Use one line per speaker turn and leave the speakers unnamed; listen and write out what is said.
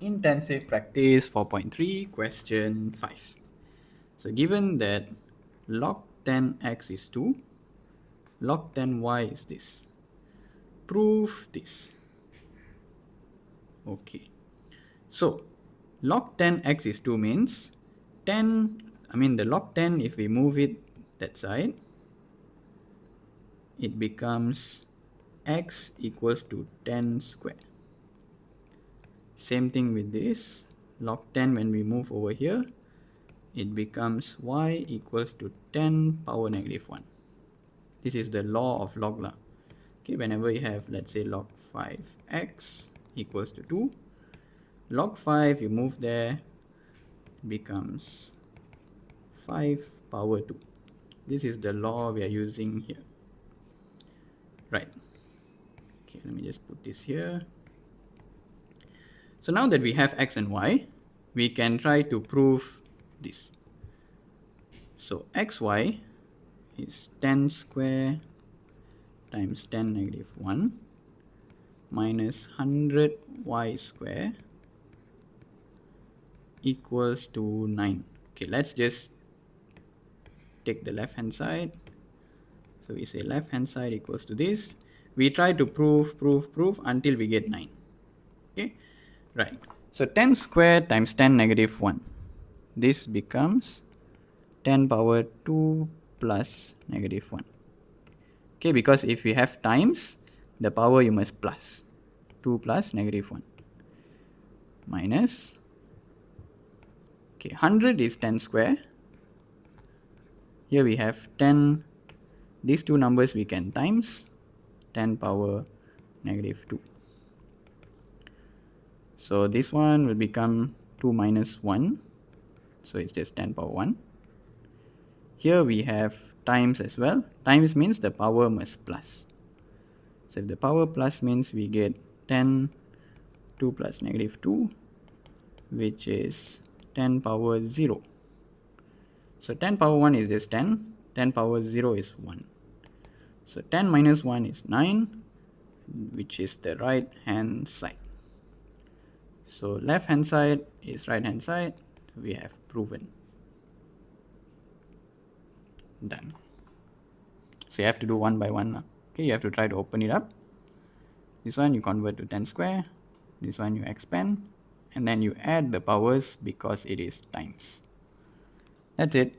Intensive practice 4.3, question 5. So given that log 10x is 2, log 10y is this. Prove this. Okay. So log 10x is 2 means the log 10, if we move it that side, it becomes x equals to 10 square. Same thing with this, log 10 when we move over here, it becomes y equals to 10 power negative 1. This is the law of log lah. Okay, whenever you have, let's say, log 5x equals to 2, log 5 you move there, it becomes 5 power 2. This is the law we are using here. Right. Okay, let me just put this here. So now that we have x and y, we can try to prove this. So xy is 10 square times 10 negative 1 minus 100 y square equals to 9. Okay, let's just take the left hand side. So we say left hand side equals to this. We try to prove until we get 9. Okay, right. So 10 square times 10 negative 1. This becomes 10 power 2 plus negative 1. Okay, because if we have times, the power you must plus. 2 plus negative 1 minus, okay, 100 is 10 square. Here we have 10, these two numbers we can times, 10 power negative 2. So this one will become 2 minus 1, so it's just 10 power 1. Here we have times as well. Times means the power must plus. So if the power plus means we get 10, 2 plus negative 2, which is 10 power 0. So 10 power 1 is just 10, 10 power 0 is 1. So 10 minus 1 is 9, which is the right hand side. So left hand side is right hand side. We have proven. Done. So you have to do one by one now. Okay, you have to try to open it up. This one you convert to 10 square. This one you expand. And then you add the powers because it is times. That's it.